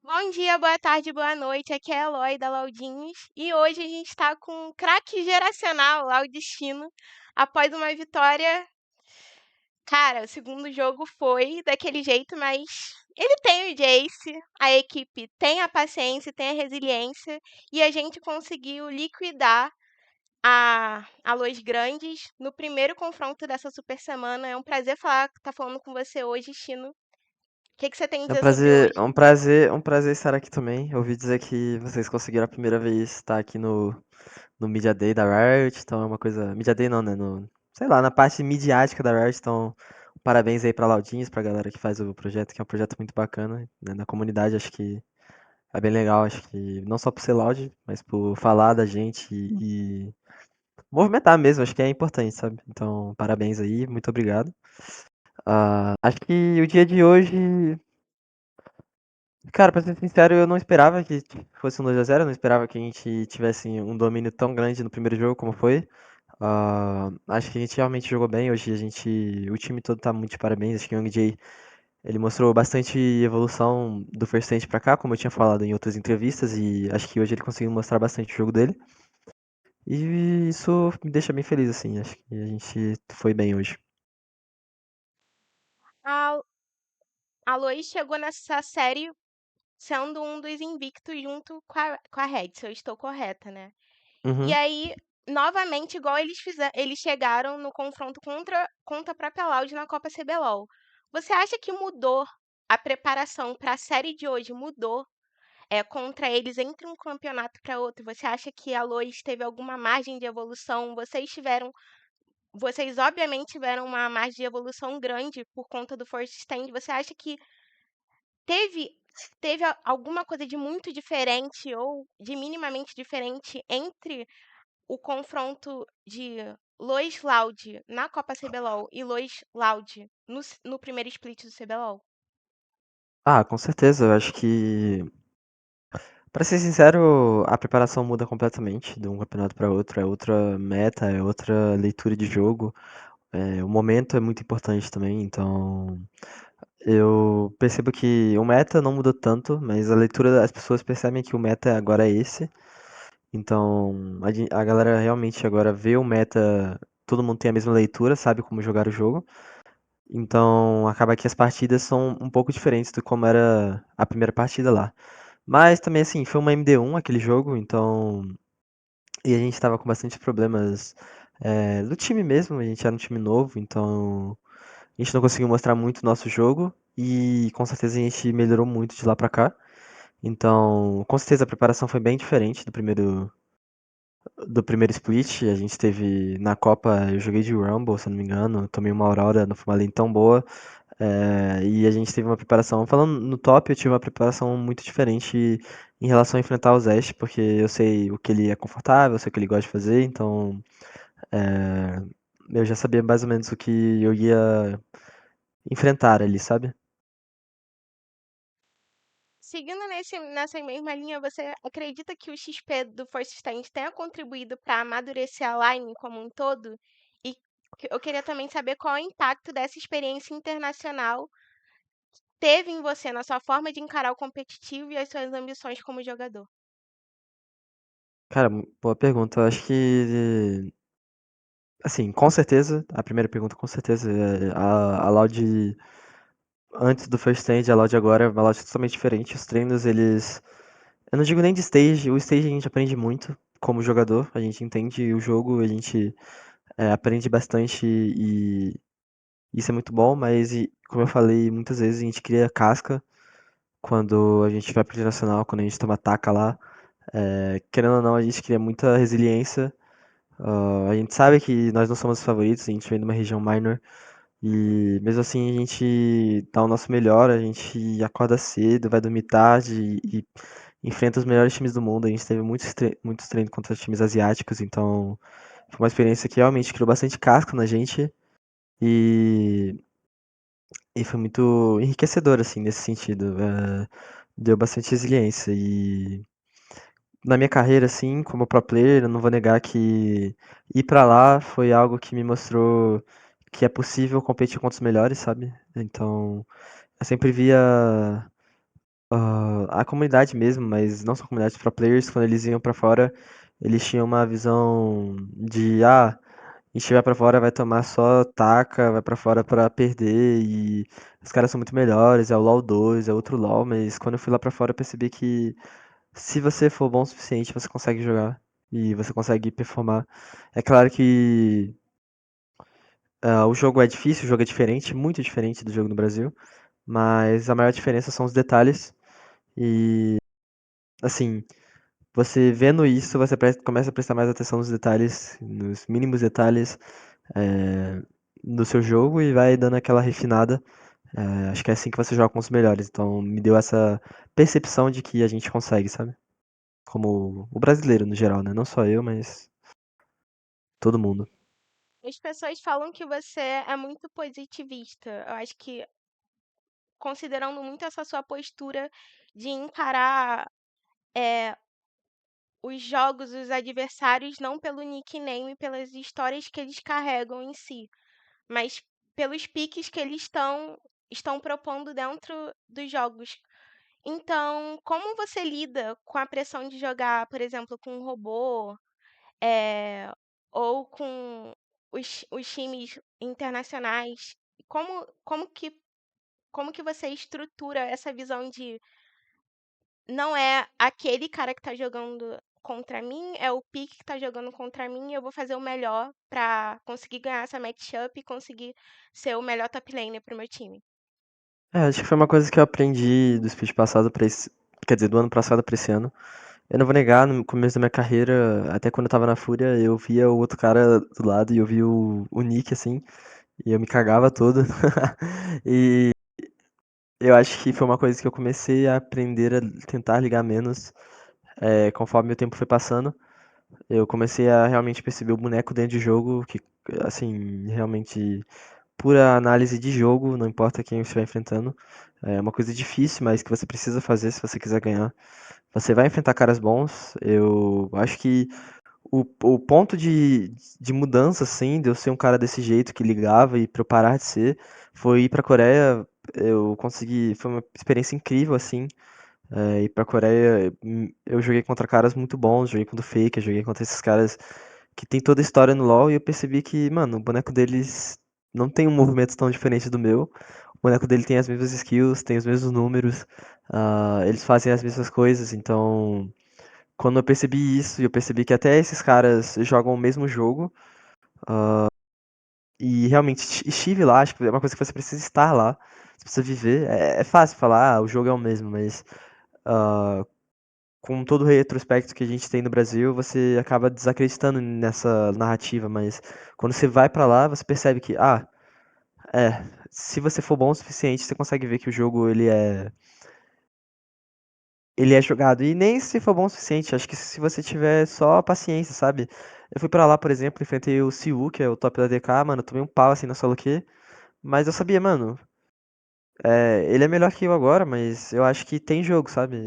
Bom dia, boa tarde, boa noite. Aqui é a Eloy da Laudinhos e hoje a gente está com um craque geracional, Laudistino, após uma vitória. Cara, o segundo jogo foi daquele jeito, mas ele tem o Jace, a equipe tem a paciência, tem a resiliência e a gente conseguiu liquidar a Los Grandes no primeiro confronto dessa super semana. É um prazer estar falando com você hoje, Chino. O que você tem a É um dizer sobre prazer, hoje? um prazer estar aqui também. Eu ouvi dizer que vocês conseguiram a primeira vez estar aqui no Media Day da Riot, então é uma coisa. Media Day não, né? Sei lá, na parte midiática da Riot, então parabéns aí pra Laudinhos, pra galera que faz o projeto, que é um projeto muito bacana, né? Na comunidade, acho que é bem legal, acho que não só por ser Loud, mas por falar da gente e movimentar mesmo, acho que é importante, sabe? Então, parabéns aí, muito obrigado. Acho que o dia de hoje. Cara, pra ser sincero, eu não esperava que fosse um 2-0, eu não esperava que a gente tivesse um domínio tão grande no primeiro jogo como foi. Acho que a gente realmente jogou bem, hoje o time todo tá muito de parabéns, acho que o Young Jay, ele mostrou bastante evolução do First Stand pra cá, como eu tinha falado em outras entrevistas, e acho que hoje ele conseguiu mostrar bastante o jogo dele. E isso me deixa bem feliz, assim, acho que a gente foi bem hoje. A, a Lois chegou nessa série sendo um dos invictos junto com a Red, se eu estou correta, né? E Uhum. aí, novamente, igual eles chegaram no confronto contra a própria Loud na Copa CBLOL. Você acha que mudou a preparação para a série de hoje? Mudou contra eles entre um campeonato para outro? Você acha que a Lois teve alguma margem de evolução? Vocês obviamente tiveram uma margem de evolução grande por conta do First Stand. Você acha que Teve alguma coisa de muito diferente ou de minimamente diferente entre o confronto de Lois Loud na Copa CBLOL e Lois Loud no primeiro split do CBLOL? Com certeza, eu acho que pra ser sincero, a preparação muda completamente de um campeonato para outro. É outra meta, é outra leitura de jogo. O momento é muito importante também, então eu percebo que o meta não mudou tanto, mas a leitura, as pessoas percebem que o meta agora é esse. Então a galera realmente agora vê o meta, todo mundo tem a mesma leitura, sabe como jogar o jogo. Então acaba que as partidas são um pouco diferentes do como era a primeira partida lá. Mas também assim, foi uma MD1 aquele jogo, então. E a gente tava com bastante problemas do time mesmo, a gente era um time novo, então a gente não conseguiu mostrar muito o nosso jogo e com certeza a gente melhorou muito de lá pra cá. Então, com certeza a preparação foi bem diferente do primeiro split. A gente teve na Copa, eu joguei de Rumble, se eu não me engano, tomei uma Aurora, não foi uma lane tão boa. E a gente teve uma preparação, falando no top, eu tive uma preparação muito diferente em relação a enfrentar o Zest, porque eu sei o que ele é confortável, eu sei o que ele gosta de fazer, então é, eu já sabia mais ou menos o que eu ia enfrentar ali, sabe? Seguindo nessa mesma linha, você acredita que o XP do First Stand tenha contribuído para amadurecer a line como um todo? E eu queria também saber qual é o impacto dessa experiência internacional teve em você, na sua forma de encarar o competitivo e as suas ambições como jogador? Cara, boa pergunta. Eu acho que, assim, com certeza, a primeira pergunta, com certeza, a Loud antes do First Stage, a Loud agora é uma Loud totalmente diferente. Os treinos, eles. Eu não digo nem de stage, o stage a gente aprende muito como jogador, a gente entende o jogo, a gente aprende bastante e isso é muito bom, mas como eu falei, muitas vezes a gente cria casca quando a gente vai pro internacional, quando a gente toma taca lá. Querendo ou não, a gente cria muita resiliência. A gente sabe que nós não somos os favoritos, a gente vem de uma região minor e mesmo assim a gente dá o nosso melhor, a gente acorda cedo, vai dormir tarde e enfrenta os melhores times do mundo. A gente teve muitos treinos contra times asiáticos, então foi uma experiência que realmente criou bastante casca na gente e, e foi muito enriquecedor, assim, nesse sentido. Deu bastante resiliência e na minha carreira, assim, como pro player, eu não vou negar que ir pra lá foi algo que me mostrou que é possível competir contra os melhores, sabe? Então, eu sempre via a comunidade mesmo, mas não só a comunidade, os pro players, quando eles iam pra fora, eles tinham uma visão de, a gente vai pra fora, vai tomar só taca, vai pra fora pra perder e os caras são muito melhores, é o LoL 2, é outro LoL, mas quando eu fui lá pra fora eu percebi que se você for bom o suficiente, você consegue jogar e você consegue performar. É claro que o jogo é difícil, o jogo é diferente, muito diferente do jogo no Brasil, mas a maior diferença são os detalhes e, assim, você vendo isso, você começa a prestar mais atenção nos detalhes, nos mínimos detalhes é, do seu jogo e vai dando aquela refinada. Acho que é assim que você joga com os melhores. Então me deu essa percepção de que a gente consegue, sabe? Como o brasileiro no geral, né? Não só eu, mas todo mundo. As pessoas falam que você é muito positivista. Eu acho que, considerando muito essa sua postura de encarar eh, os jogos, os adversários, não pelo nickname e pelas histórias que eles carregam em si, mas pelos piques que eles estão propondo dentro dos jogos. Então, como você lida com a pressão de jogar, por exemplo, com um robô, eh, ou com os times internacionais? Como que você estrutura essa visão de não é aquele cara que tá jogando contra mim, é o pique que tá jogando contra mim e eu vou fazer o melhor pra conseguir ganhar essa matchup e conseguir ser o melhor top laner pro meu time? Acho que foi uma coisa que eu aprendi do speed passado pra esse. Quer dizer, do ano passado pra esse ano. Eu não vou negar, no começo da minha carreira, até quando eu tava na Fúria, eu via o outro cara do lado e eu via o Nick, assim, e eu me cagava todo. E eu acho que foi uma coisa que eu comecei a aprender a tentar ligar menos, conforme o tempo foi passando. Eu comecei a realmente perceber o boneco dentro de jogo, que, assim, realmente, pura análise de jogo, não importa quem você estiver enfrentando. É uma coisa difícil, mas que você precisa fazer se você quiser ganhar. Você vai enfrentar caras bons. Eu acho que o ponto de mudança, assim, de eu ser um cara desse jeito que ligava e pra eu parar de ser, foi ir pra Coreia. Eu consegui. Foi uma experiência incrível, assim. Ir pra Coreia, eu joguei contra caras muito bons, joguei contra o Faker, joguei contra esses caras que tem toda a história no LoL e eu percebi que, mano, o boneco deles não tem um movimento tão diferente do meu. O boneco dele tem as mesmas skills, tem os mesmos números, eles fazem as mesmas coisas, então quando eu percebi isso, e eu percebi que até esses caras jogam o mesmo jogo, e realmente estive lá, acho que é uma coisa que você precisa estar lá, você precisa viver. É fácil falar, o jogo é o mesmo, mas com todo o retrospecto que a gente tem no Brasil, você acaba desacreditando nessa narrativa, mas quando você vai pra lá, você percebe que, se você for bom o suficiente, você consegue ver que o jogo ele é jogado. E nem se for bom o suficiente, acho que se você tiver só paciência, sabe? Eu fui pra lá, por exemplo, enfrentei o Siwu, que é o top da DK, mano, tomei um pau assim na solo Q, mas eu sabia, mano, ele é melhor que eu agora, mas eu acho que tem jogo, sabe?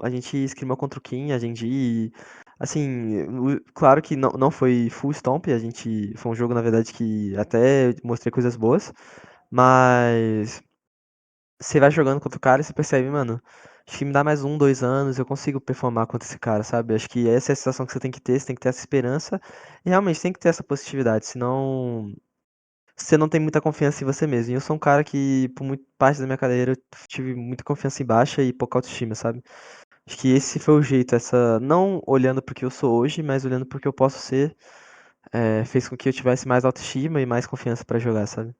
A gente escrimou contra o Kim, a gente e assim, claro que não foi full stomp, a gente foi um jogo na verdade que até mostrei coisas boas, mas você vai jogando contra o cara e você percebe, mano, acho que me dá mais 1, 2 anos, eu consigo performar contra esse cara, sabe? Acho que essa é a sensação que você tem que ter essa esperança e realmente tem que ter essa positividade, senão você não tem muita confiança em você mesmo. E eu sou um cara que, por muito parte da minha carreira, eu tive muita confiança em baixa e pouca autoestima, sabe? Acho que esse foi o jeito, essa. Não olhando pro que eu sou hoje, mas olhando pro que eu posso ser, fez com que eu tivesse mais autoestima e mais confiança pra jogar, sabe?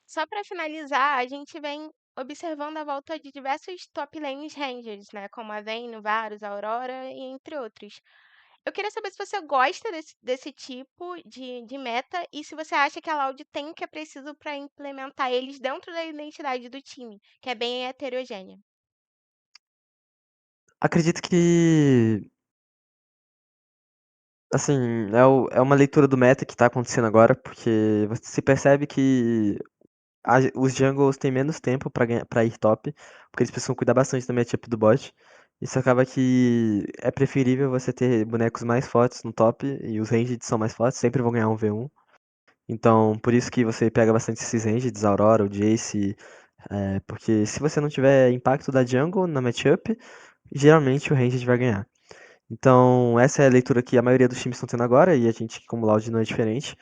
Só para finalizar, a gente vem observando a volta de diversos top lanes rangers, né? Como a Vayne, o Varus, a Aurora e entre outros. Eu queria saber se você gosta desse tipo de meta e se você acha que a Loud tem o que é preciso para implementar eles dentro da identidade do time, que é bem heterogênea. Acredito que, assim, é uma leitura do meta que tá acontecendo agora, porque você se percebe que os jungles têm menos tempo pra ir top, porque eles precisam cuidar bastante da matchup do bot. Isso acaba que é preferível você ter bonecos mais fortes no top, e os ranged são mais fortes, sempre vão ganhar um v1. Então, por isso que você pega bastante esses rangeds, Aurora, o Jace, Porque se você não tiver impacto da jungle na matchup, geralmente o ranged vai ganhar. Então, essa é a leitura que a maioria dos times estão tendo agora, e a gente, como Loud, não é diferente.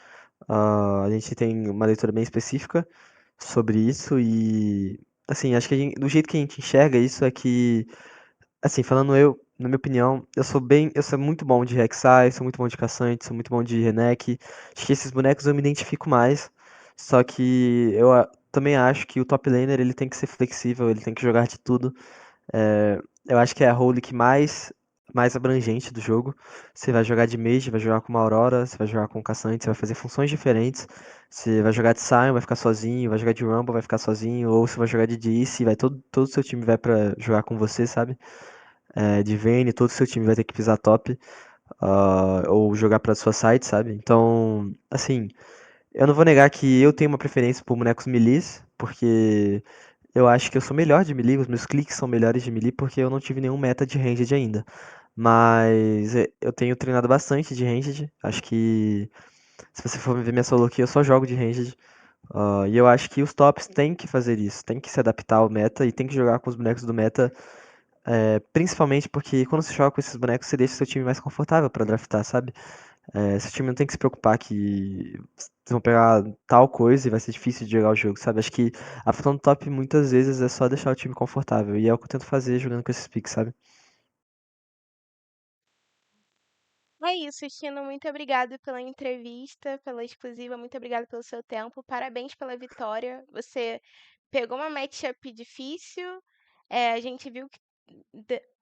A gente tem uma leitura bem específica sobre isso, e assim, acho que do jeito que a gente enxerga isso é que, assim, falando eu, na minha opinião, eu sou muito bom de Rek'Sai, sou muito bom de Caçante, sou muito bom de Renek. Acho que esses bonecos eu me identifico mais. Só que também acho que o top laner ele tem que ser flexível, ele tem que jogar de tudo. É, eu acho que é a role que mais abrangente do jogo. Você vai jogar de mage, vai jogar com uma Aurora, você vai jogar com um Caçante, você vai fazer funções diferentes. Você vai jogar de Sion, vai ficar sozinho, vai jogar de Rumble, vai ficar sozinho, ou você vai jogar de Jace, vai todo o seu time vai pra jogar com você, sabe? De Vayne, todo o seu time vai ter que pisar top, ou jogar pra sua side, sabe? Então, assim, eu não vou negar que eu tenho uma preferência por bonecos melees, porque eu acho que eu sou melhor de melee, os meus cliques são melhores de melee, porque eu não tive nenhum meta de ranged ainda. Mas eu tenho treinado bastante de ranged, acho que se você for ver minha solo aqui, eu só jogo de ranged. E eu acho que os tops têm que fazer isso, têm que se adaptar ao meta e tem que jogar com os bonecos do meta, principalmente porque quando você joga com esses bonecos, você deixa seu time mais confortável pra draftar, sabe? Seu time não tem que se preocupar que vocês vão pegar tal coisa e vai ser difícil de jogar o jogo, sabe? Acho que a função do top muitas vezes é só deixar o time confortável. E é o que eu tento fazer jogando com esses picks, sabe? É isso, Chino. Muito obrigada pela entrevista, pela exclusiva. Muito obrigada pelo seu tempo. Parabéns pela vitória. Você pegou uma matchup difícil. A gente viu que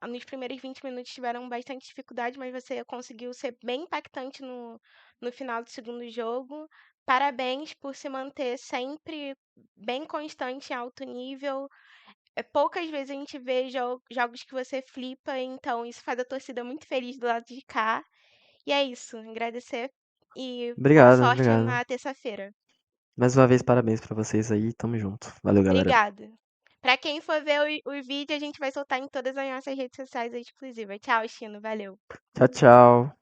nos primeiros 20 minutos tiveram bastante dificuldade, mas você conseguiu ser bem impactante no final do segundo jogo. Parabéns por se manter sempre bem constante em alto nível. Poucas vezes a gente vê jogos que você flipa, então isso faz a torcida muito feliz do lado de cá. E é isso, agradecer e boa Obrigado, sorte obrigado. na terça-feira. Mais uma vez, parabéns pra vocês aí. Tamo junto. Valeu, galera. Obrigada. Pra quem for ver o vídeo, a gente vai soltar em todas as nossas redes sociais exclusivas. Tchau, Chino. Valeu. Tchau, tchau.